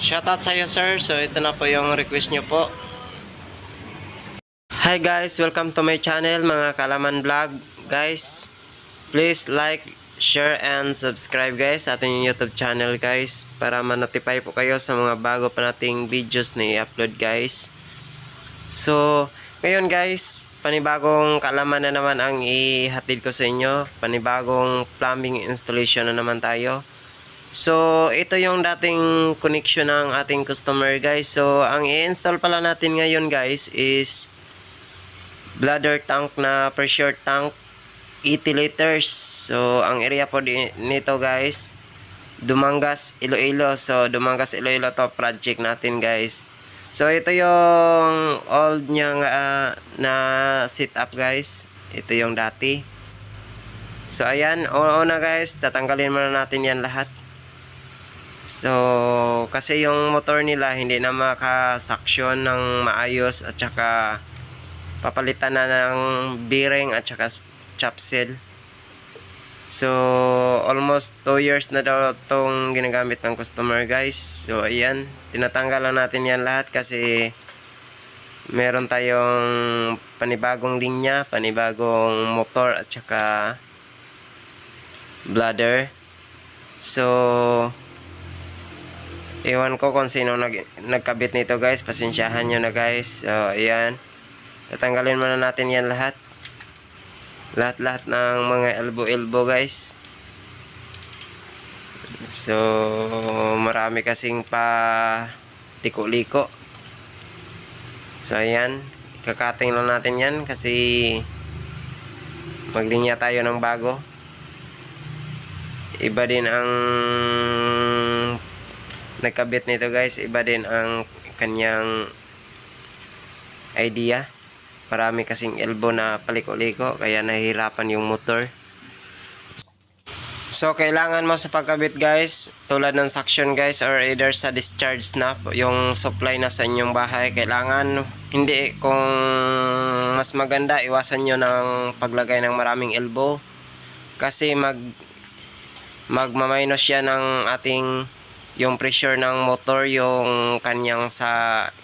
Shoutout sa iyo, sir. So ito na po yung request nyo po. Hi guys, welcome to my channel, mga Kalaman Vlog. Guys, please like, share, and subscribe guys sa ating YouTube channel guys, para ma-notify po kayo sa mga bago pa nating videos na i-upload guys. So, ngayon guys, panibagong kaalaman na naman ang ihatid ko sa inyo. Panibagong plumbing installation na naman tayo. So, ito yung dating connection ng ating customer guys. So, ang i-install pala natin ngayon guys is bladder tank na pressure tank 80 liters. So, ang area po nito guys, Dumangas, Iloilo. So, Dumangas, Iloilo to project natin guys. So, ito yung old niyang na setup guys. Ito yung dati. So, ayan. Una guys, tatanggalin muna natin yan lahat. So, kasi yung motor nila hindi na makasuction ng maayos at saka papalitan na ng bearing at saka chop seal. So, almost 2 years na daw itong ginagamit ng customer guys. So, ayan. Tinatanggal lang natin yan lahat kasi meron tayong panibagong linya, panibagong motor at saka bladder. So, ewan ko kung sino nagkabit nito guys. Pasensyahan nyo na guys. So, ayan. Tatanggalin muna natin yan lahat. Lahat-lahat ng mga elbow guys. So, marami kasing pa liko-liko. So, ayan. Kakating lang natin yan kasi maglinya tayo ng bago. Iba din ang nagkabit nito guys, iba din ang kanyang idea. Marami kasing elbow na paliko-liko kaya nahihirapan yung motor. So kailangan mo sa pagkabit guys, tulad ng suction guys or either sa discharge snap, yung supply na sa inyong bahay, kailangan hindi, kung mas maganda iwasan nyo ng paglagay ng maraming elbow kasi magmaminus yan ng ating yung pressure ng motor, yung kanyang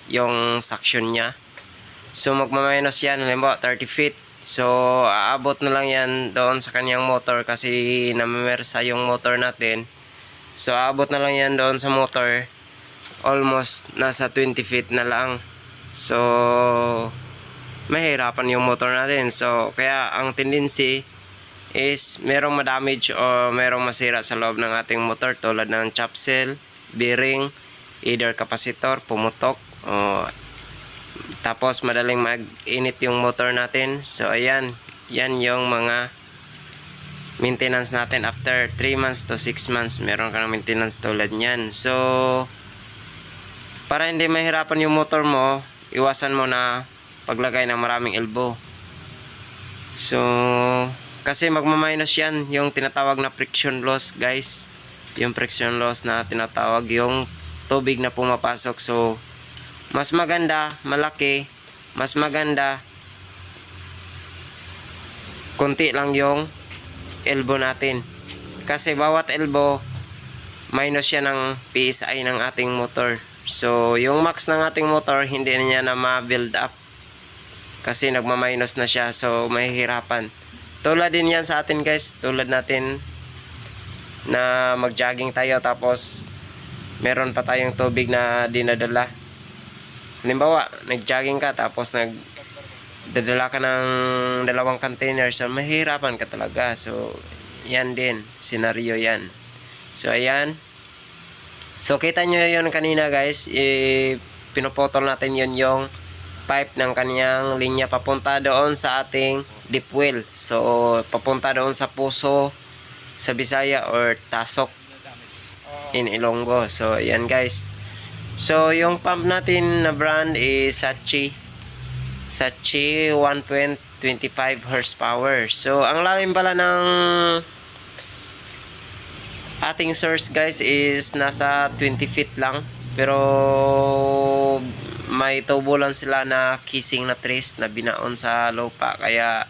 yung suction niya. So magmaminus yan, halimbawa 30 feet. So aabot na lang yan doon sa kanyang motor kasi namimersa yung motor natin. So aabot na lang yan doon sa motor, almost nasa 20 feet na lang. So mahirapan yung motor natin. So kaya ang tendency is merong ma-damage o merong masira sa loob ng ating motor tulad ng chop seal, bearing, either capacitor, pumutok, o tapos madaling mag-init yung motor natin. So ayan, yan yung mga maintenance natin after 3 months to 6 months. Meron ka ng maintenance tulad nyan. So para hindi mahirapan yung motor mo, iwasan mo na paglagay ng maraming elbow. So kasi magmaminus yan yung tinatawag na friction loss guys. Yung friction loss na tinatawag, yung tubig na pumapasok. So mas maganda malaki, mas maganda konti lang yung elbow natin, kasi bawat elbow minus yan ng PSI ng ating motor. So yung max ng ating motor hindi na niya na ma-build up kasi nagma-minus na siya. So mahihirapan. Tulad din yan sa atin guys, tulad natin na mag-jogging tayo tapos meron pa tayong tubig na dinadala. Halimbawa, nag-jogging ka tapos nagdadala ka ng 2 container, so mahirapan ka talaga. So yan din, senaryo yan. So ayan. So kita nyo yun kanina guys, pinuputol natin yun yung pipe ng kanyang linya papunta doon sa ating deep well. So papunta doon sa Puso sa Bisaya or Tasok in Ilonggo. So ayan guys. So yung pump natin na brand is Sachi 125 horsepower. So ang lalim pala ng ating source guys is nasa 20 feet lang, pero may tubo lang sila na kissing na trace na binaon sa lupa, kaya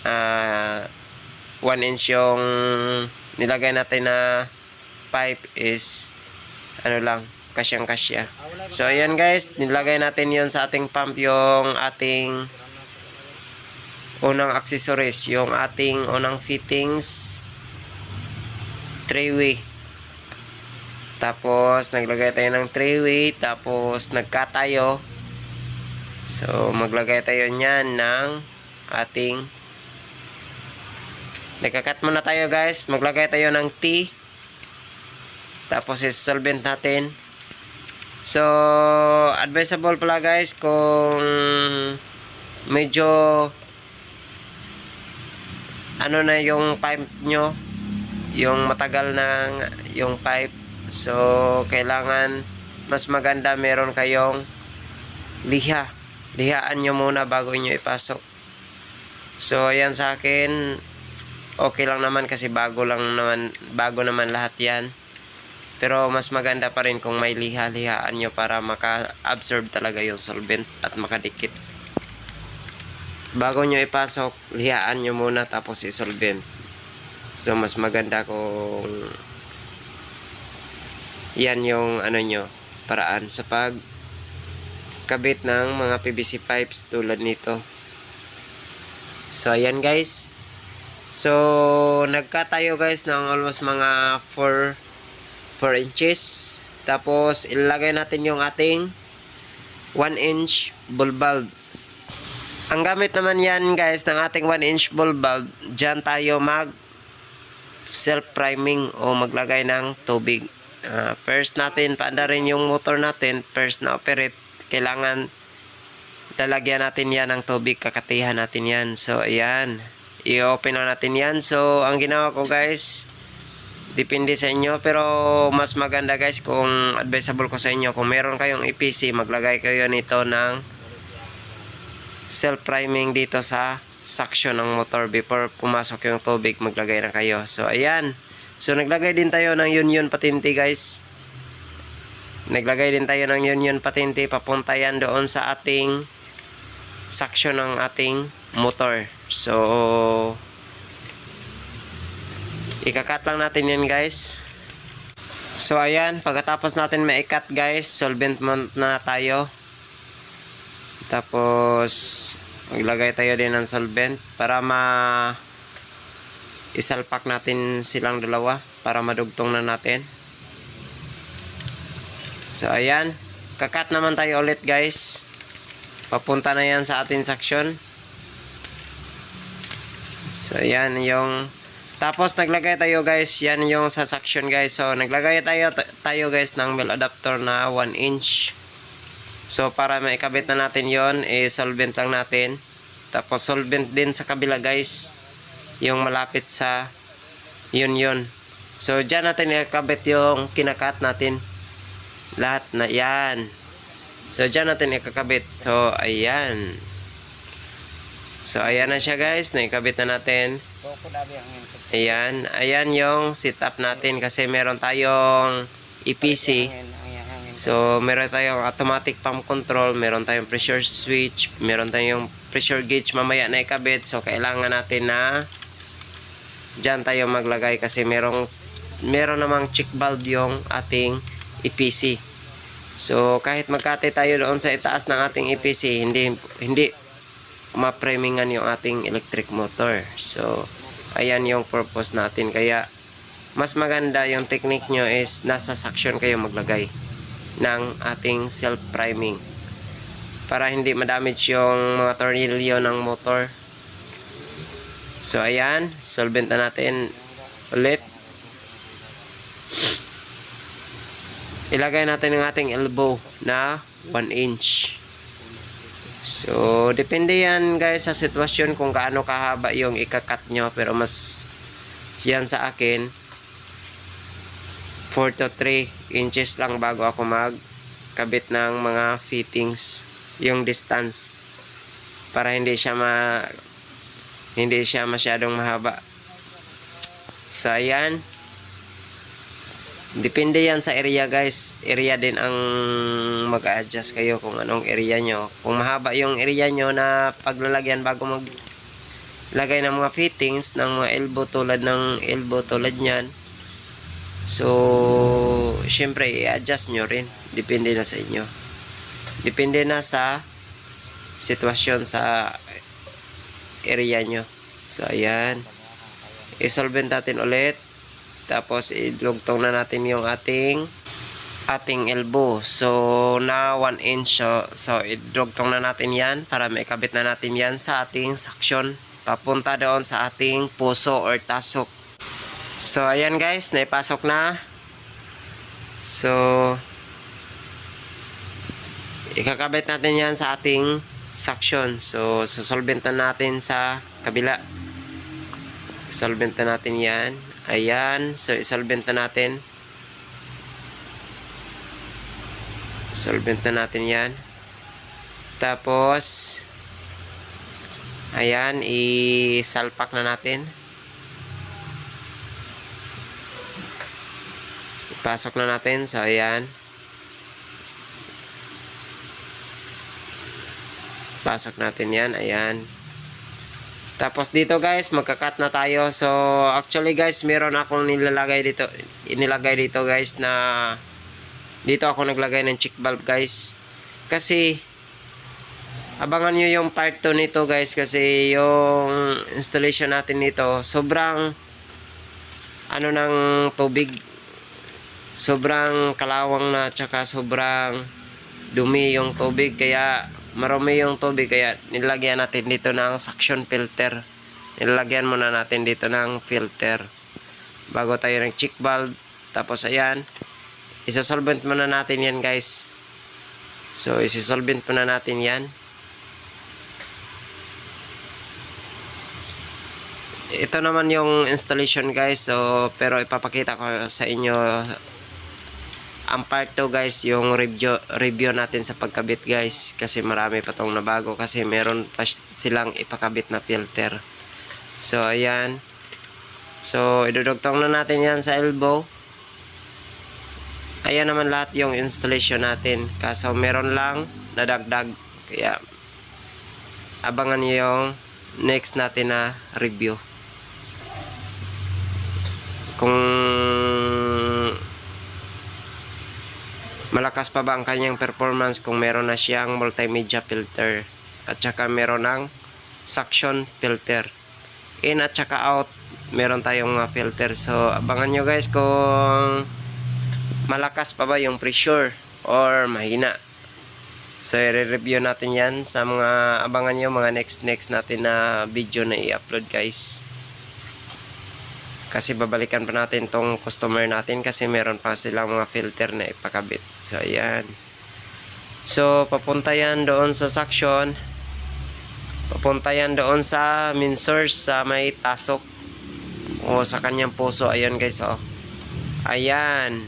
1 inch yung nilagay natin na pipe is ano lang, kasyang kasya. So ayan guys, nilagay natin yon sa ating pump, yung ating unang accessories, yung ating unang fittings, 3-way. Tapos naglagay tayo ng 3-way, tapos nagka tayo. So maglagay tayo niyan ng ating, nagka-cut muna tayo guys, maglagay tayo ng T, tapos i-solvent natin. So advisable pala guys, kung medyo ano na yung pipe nyo, yung matagal ng yung pipe, so kailangan mas maganda meron kayong lihaan nyo muna bago nyo ipasok. So ayan, sa akin okay lang naman kasi bago naman lahat yan. Pero mas maganda pa rin kung may lihaan nyo para maka-absorb talaga yung solvent at makadikit. Bago nyo ipasok, lihaan nyo muna tapos i-solvent. So mas maganda kung yan yung ano nyo, paraan sa pagkabit ng mga PVC pipes tulad nito. So ayan guys. So nagka tayo guys ng almost mga 4 inches. Tapos ilagay natin yung ating 1 inch ball bulb. Ang gamit naman yan guys ng ating 1 inch ball bulb, dyan tayo mag self priming o maglagay ng tubig. First natin paandarin yung motor natin, first na operate, kailangan lalagyan natin yan ng tubig, kakatihan natin yan. So ayan, i-open na natin yan. So ang ginawa ko guys, depende sa inyo, pero mas maganda guys, kung advisable ko sa inyo, kung meron kayong EPC, maglagay kayo nito ng self priming dito sa suction ng motor. Before pumasok yung tubig, maglagay na kayo. So ayan, so naglagay din tayo ng union patinti guys. Naglagay din tayo ng union patinti, papunta yan doon sa ating suction ng ating motor. So ika-cut lang natin yan guys. So ayan, pagkatapos natin ma-cut guys, solvent na tayo. Tapos maglagay tayo din ng solvent para isalpak natin silang dalawa para madugtong na natin. So ayan, kakat naman tayo ulit guys. Papunta na yan sa ating suction. So ayan yung, tapos naglagay tayo guys, yan yung sa suction guys. So naglagay tayo guys ng male adapter na 1 inch. So para maikabit na natin yon, solvent lang natin. Tapos solvent din sa kabila guys, yung malapit sa yun. So dyan natin ikabit yung kinakat natin, lahat na yan. So dyan natin ikakabit. So ayan. So ayan na siya guys, naikabit na natin. Ayan yung setup natin kasi meron tayong EPC. So meron tayong automatic pump control, meron tayong pressure switch, meron tayong pressure gauge mamaya na ikabit. So kailangan natin na dyan tayo maglagay kasi meron namang check valve yung ating EPC. So kahit magkate tayo doon sa itaas ng ating EPC, hindi ma-primingan yung ating electric motor. So ayan yung purpose natin. Kaya mas maganda yung technique nyo is nasa suction kayo maglagay ng ating self priming para hindi ma-damage yung mga tornilyo ng motor. So ayan, solvent na natin ulit. Ilagay natin ang ating elbow na 1 inch. So depende yan guys sa sitwasyon kung gaano kahaba yung ikakat nyo, pero mas yan sa akin 4 to 3 inches lang bago ako magkabit ng mga fittings, yung distance, para hindi siya masyadong mahaba. So ayan, depende yan sa area guys. Area din ang mag-adjust kayo kung anong area nyo. Kung mahaba yung area nyo na paglalagyan bago maglagay ng mga fittings ng mga elbow tulad nyan, so syempre i-adjust nyo rin. Depende na sa inyo. Depende na sa sitwasyon sa area nyo. So, ayan. I-solvent natin ulit. Tapos, idugtong na natin yung ating elbow. So, na 1 inch. So, idugtong na natin yan para maikabit na natin yan sa ating suction. Papunta doon sa ating puso or tasok. So, ayan guys. Naipasok na. So, ikakabit natin yan sa ating suction. So, susolventan natin sa kabila. Solventan natin yan. Ayan. So, isolventan natin. Solventan natin yan. Tapos, ayan. Isalpak na natin. Ipasok na natin. So, ayan. Pasok natin yan. Ayan. Tapos dito guys, magka-cut na tayo. So, actually guys, meron akong inilagay dito guys na dito ako naglagay ng check valve guys. Kasi abangan nyo yung part 2 nito guys, kasi yung installation natin nito sobrang ano ng tubig. Sobrang kalawang na, tsaka sobrang dumi yung tubig, kaya marumi yung tubig, kaya nilagyan natin dito ng suction filter. Nilagyan muna natin dito ng filter bago tayo ng check valve. Tapos ayan, isa-solvent muna natin yan guys. So isa-solvent muna natin yan. Ito naman yung installation guys. So pero ipapakita ko sa inyo ang part 2 guys, yung review natin sa pagkabit guys, kasi marami pa tong nabago, kasi meron pa silang ipakabit na filter. So ayan. So idudugtong na natin yan sa elbow. Ayan naman lahat yung installation natin, kaso meron lang nadagdag, kaya abangan nyo yung next natin na review. Kung malakas pa ba ang kanyang performance, kung meron na siyang multimedia filter at saka meron ng suction filter, in at saka out meron tayong mga filter. So abangan nyo guys kung malakas pa ba yung pressure or mahina. So i-review natin yan sa mga, abangan nyo mga next natin na video na i-upload guys, kasi babalikan pa natin tong customer natin, kasi meron pa silang mga filter na ipakabit. So ayan. So papunta yan doon sa suction, papunta yan doon sa main source sa may tasok o sa kanyang puso. Ayan guys, oh. Ayan.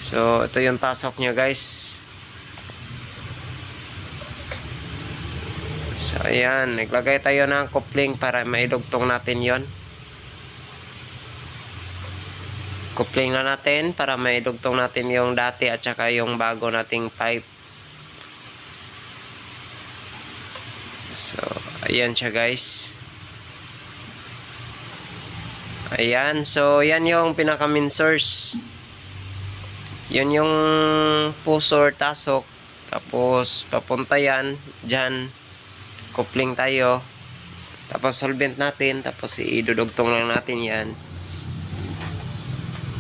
So ito yung tasok nyo guys. So ayan, naglagay tayo ng coupling para maidugtong natin yon. Coupling na natin para maidugtong natin yung dati at saka yung bago nating pipe. So ayan siya guys. Ayan. So yan yung pinaka main source. Yun yung puso or tasok. Tapos papunta yan dyan, coupling tayo, tapos solvent natin, tapos idudugtong lang natin yan.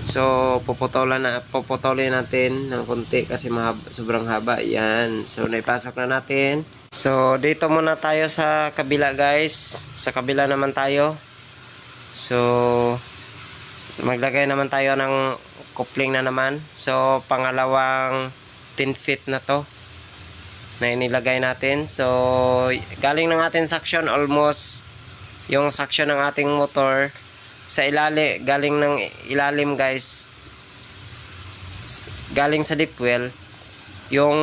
So puputulin natin ng konti kasi sobrang haba yan. So naipasok na natin. So dito muna tayo sa kabila guys. Sa kabila naman tayo. So maglagay naman tayo ng coupling na naman. So pangalawang 10 feet na to na inilagay natin. So galing ng ating suction, almost yung suction ng ating motor sa ilalim, galing ng ilalim guys, galing sa deep well, yung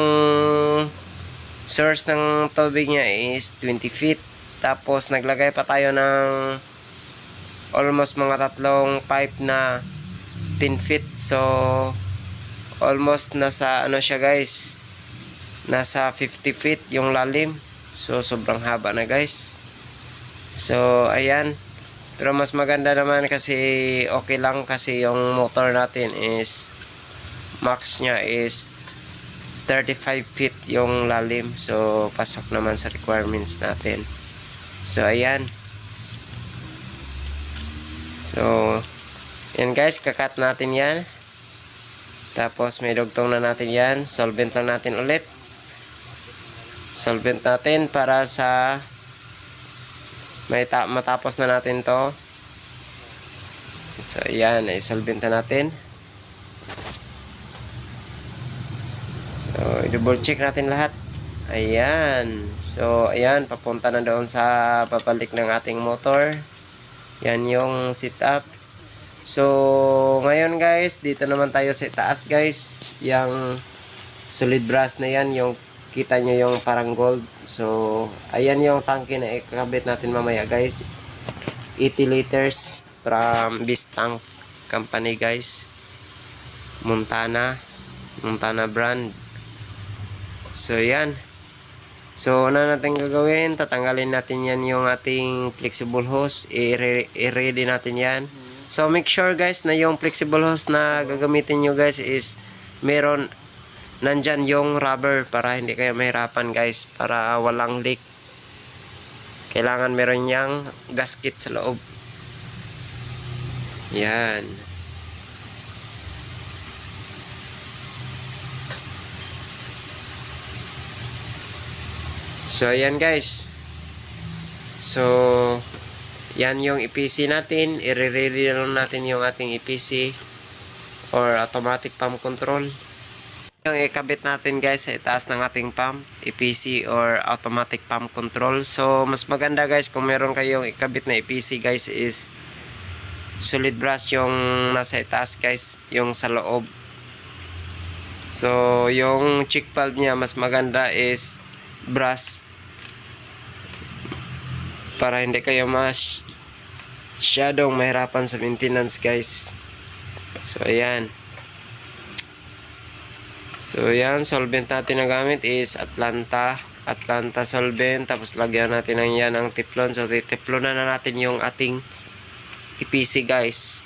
source ng tubig niya is 20 feet. Tapos naglagay pa tayo ng almost mga tatlong pipe na 10 feet. So almost nasa ano siya guys, nasa 50 feet yung lalim. So sobrang haba na guys. So ayan, Pero mas maganda naman kasi okay lang kasi yung motor natin is max nya is 35 feet yung lalim. So pasok naman sa requirements natin. So ayan. So yan guys, kakat natin yan. Tapos may dugtong na natin yan. Solvent lang natin ulit. Solvent natin para sa matapos na natin to. So ayan, i-solvent na natin. So i-double check natin lahat. Ayan. So ayan, papunta na doon sa babalik ng ating motor. Yan yung setup. So ngayon guys, dito naman tayo sa taas guys. Yung solid brass na yan, yung kita nyo yung parang gold. So ayan yung tangke na ikakabit natin mamaya guys. 80 liters from Beast Tank Company guys. Montana brand. So yan. So ano natin gagawin, tatanggalin natin yan yung ating flexible hose. I-ready natin yan. So make sure guys na yung flexible hose na gagamitin nyo guys is meron nandyan yung rubber para hindi kayo mahirapan guys, para walang leak. Kailangan meron yang gasket sa loob. Yan. So ayan guys. So yan yung EPC natin. I-ready na lang natin yung ating EPC or automatic pump control. Yung ikabit natin guys sa itaas ng ating pump, EPC or automatic pump control. So mas maganda guys kung meron kayong ikabit na EPC guys is solid brass yung nasa itaas guys, yung sa loob. So yung check valve niya mas maganda is brass para hindi kayo masyadong mahirapan sa maintenance guys. So ayan. So yan, solvent natin na gamit is Atlanta solvent. Tapos lagyan natin ng yan ng teflon. So teflonan na natin yung ating EPC guys.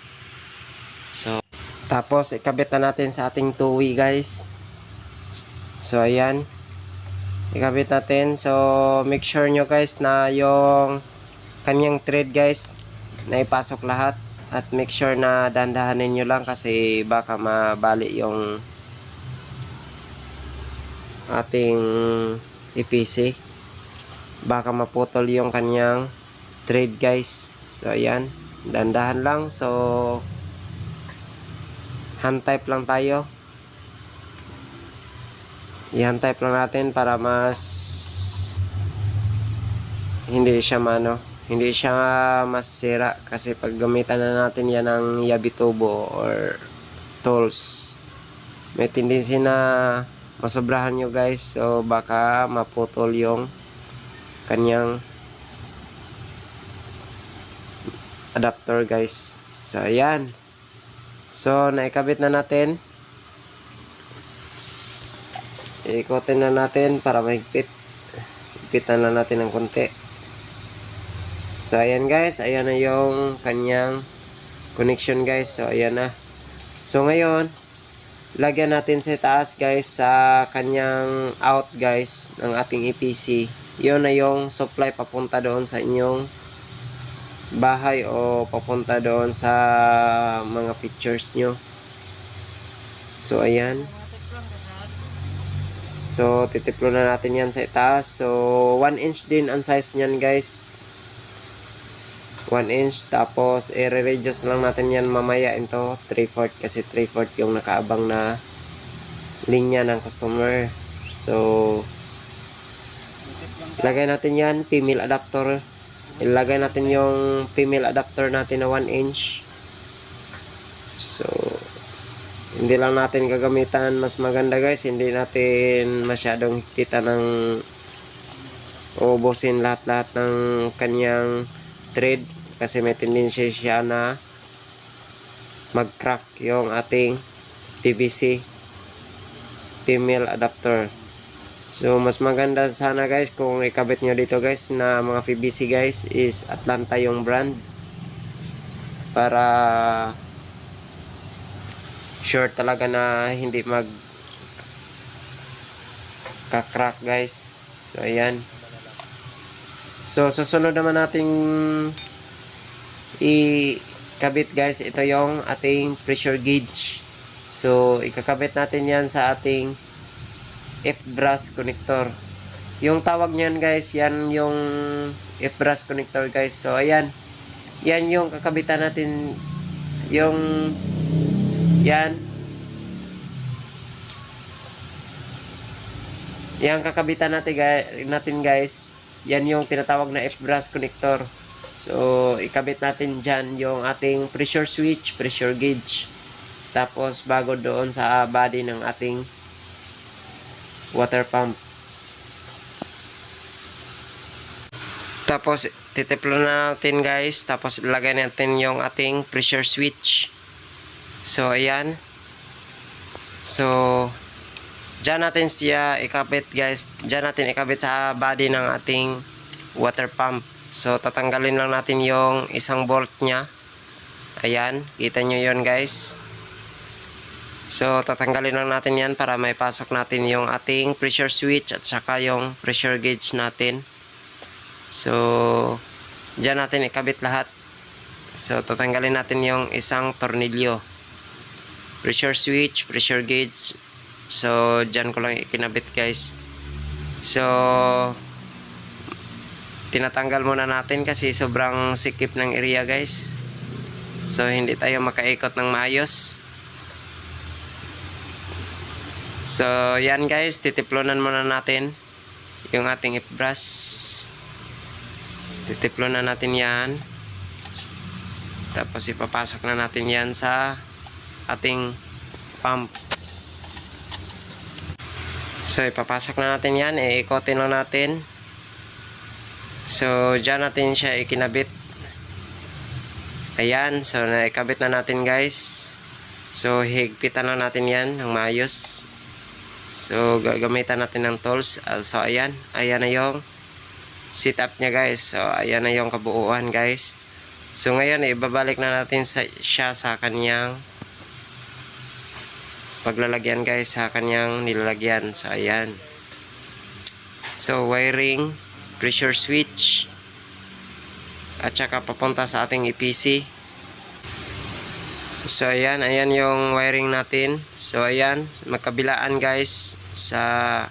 So tapos ikabit na natin sa ating tuwi guys. So ayan, ikabit natin. So make sure nyo guys na yung kanyang thread guys na ipasok lahat. At make sure na dandahanin nyo lang kasi baka mabali yung ating EPC. Baka maputol yung kanyang thread guys. So ayan, dandahan lang. So hand type lang tayo. I-hand type lang natin para mas hindi siya masira kasi pag gamitan na natin yan ng yabitubo or tools, may tendency na masobrahan nyo guys. So baka maputol yung kanyang adapter guys. So ayan. So naikabit na natin. Ikotin na natin para mahigpit. Higpitan na natin ng konti. So ayan guys, ayan na yung kanyang connection guys. So ayan na. So ngayon, lagyan natin sa taas guys sa kanyang out guys ng ating EPC. Yun na yung supply papunta doon sa inyong bahay o papunta doon sa mga pictures nyo. So ayan. So titiplo na natin yan sa itaas. So 1 inch din ang size nyan guys. 1 inch. Tapos i-reduce lang natin yan mamaya into 3/4 kasi 3/4 yung nakaabang na linya ng customer. So lagay natin yan, female adapter. Ilagay natin yung female adapter natin na 1 inch. So hindi lang natin gagamitan, mas maganda guys, hindi natin masyadong higpitan ng uubusin lahat-lahat ng kanyang thread kasi may tendency siya na mag-crack yung ating PVC female adapter. So mas maganda sana guys kung ikabit nyo dito guys na mga PVC guys is Atlanta yung brand. para sure talaga na hindi mag crack guys. So ayan. So susunod naman nating ikabit guys, ito yung ating pressure gauge. So ikakabit natin yan sa ating F-brass connector. Yung tawag niyan guys, yan yung F-brass connector guys. So ayan, yan yung kakabitan natin, yung yan yung kakabitan natin guys, yan yung tinatawag na F-brass connector. So ikabit natin dyan yung ating pressure switch, pressure gauge, tapos bago doon sa body ng ating water pump. Tapos titiplo na natin guys, tapos ilagay natin yung ating pressure switch. So ayan. So dyan natin siya ikabit guys, dyan natin ikabit sa body ng ating water pump. So tatanggalin lang natin yung isang bolt nya. Ayan, kita nyo yun guys. So tatanggalin lang natin yan para may pasok natin yung ating pressure switch at saka yung pressure gauge natin. So dyan natin ikabit lahat. So tatanggalin natin yung isang tornilyo, pressure switch, pressure gauge. So dyan ko lang ikinabit guys. So tinatanggal muna natin kasi sobrang sikip ng area guys. So hindi tayo makaikot ng maayos. So yan guys, titiplonan muna natin yung ating F-brass. Titiplonan natin yan. Tapos ipapasok na natin yan sa ating pump. So ipapasok na natin yan, iikotin lang natin. So dyan natin siya ikinabit. Ayan, so naikabit na natin guys. So higpitan lang natin yan ng maayos. So gagamitan natin ng tools. So ayan, ayan na yung setup nya guys. So ayan na yung kabuuan guys. So ngayon ibabalik na natin siya sa kanyang paglalagyan guys, sa kanyang nilalagyan. So ayan. So wiring, pressure switch, at saka papunta sa ating EPC. So ayan, ayan yung wiring natin. So ayan, magkabilaan guys, sa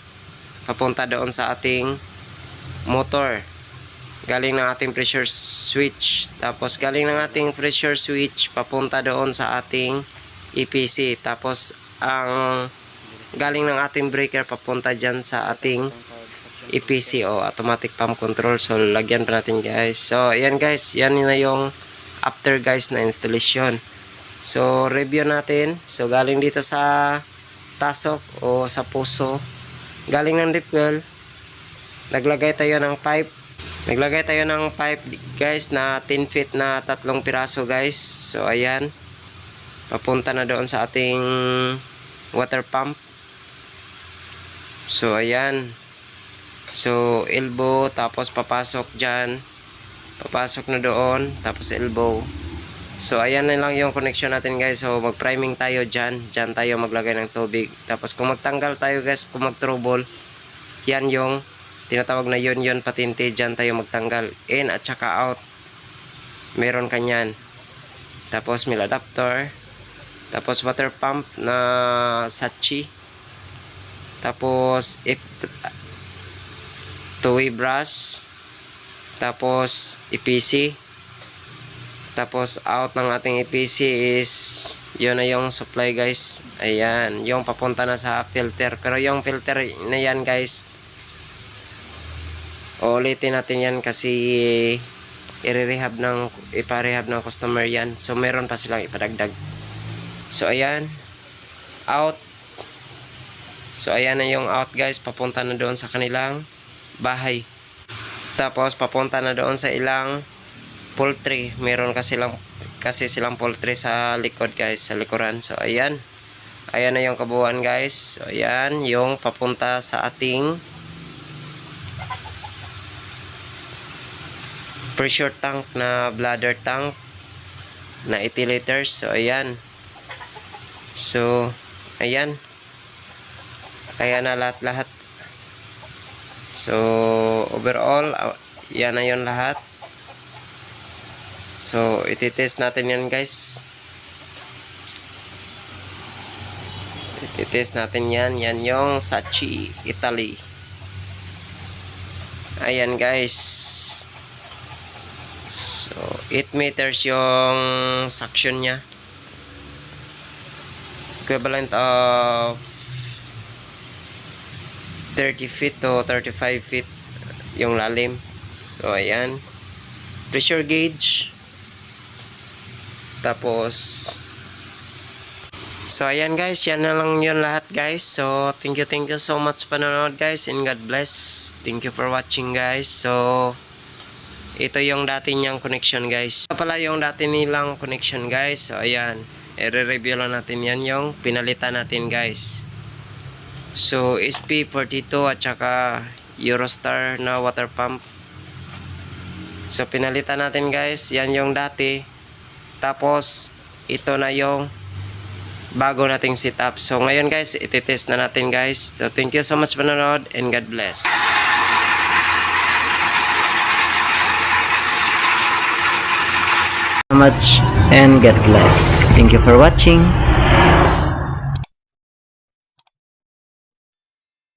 papunta doon sa ating motor. Galing ng ating pressure switch. Tapos galing ng ating pressure switch papunta doon sa ating EPC. Tapos ang galing ng ating breaker papunta dyan sa ating EPC o automatic pump control. So lagyan pa natin guys. So ayan guys, yan na yung after guys na installation. So review natin. So galing dito sa tasok o sa puso, galing ng deep well, naglagay tayo ng pipe. Naglagay tayo ng pipe guys na 10 feet na 3 piraso guys. So ayan, papunta na doon sa ating water pump. So ayan. So elbow, tapos papasok dyan, papasok na doon, tapos elbow. So ayan na lang yung connection natin guys. So mag priming tayo dyan, dyan tayo maglagay ng tubig. Tapos kung magtanggal tayo guys, kung mag trouble, yan yung tinatawag na yon patinte, dyan tayo magtanggal, in at saka out, meron kanyan. Tapos mill adapter, tapos water pump na Sachi, tapos two-way brass, tapos EPC, tapos out ng ating EPC is yun na yung supply guys. Ayan, yung papunta na sa filter. Pero yung filter na yan guys, ulitin natin yan kasi iparehab ng customer yan. So meron pa silang ipadagdag. So ayan, out. So ayan na yung out guys, papunta na doon sa kanilang bahay. Tapos papunta na doon sa ilang poultry. Meron kasi silang poultry sa likod guys, sa likuran. So ayan, ayan na yung kabuuan guys. So ayan yung papunta sa ating pressure tank na bladder tank. na 80 liters. So ayan. So ayan. Ayan na lahat-lahat. So overall, yan na yun lahat. So ititest natin yan guys. Ititest natin yan. Yan yung Sachi Italy. Ayan guys. So 8 meters yung suction nya. Equivalent of 30 feet to 35 feet yung lalim. So ayan. Pressure gauge. Tapos so ayan guys, yan na lang yun lahat guys. So thank you so much panonood guys, and God bless. Thank you for watching guys. So ito yung dati niyang connection guys. Ito pala yung dati nilang connection guys. So ayan, i-review lang natin yan yung pinalitan natin guys. So SP42 at saka Eurostar na water pump. So pinalitan natin guys, yan yung dati. Tapos ito na yung bago nating setup. So ngayon guys, ititest na natin guys. So thank you so much panonood, and God bless. Much and God bless. Thank you for watching.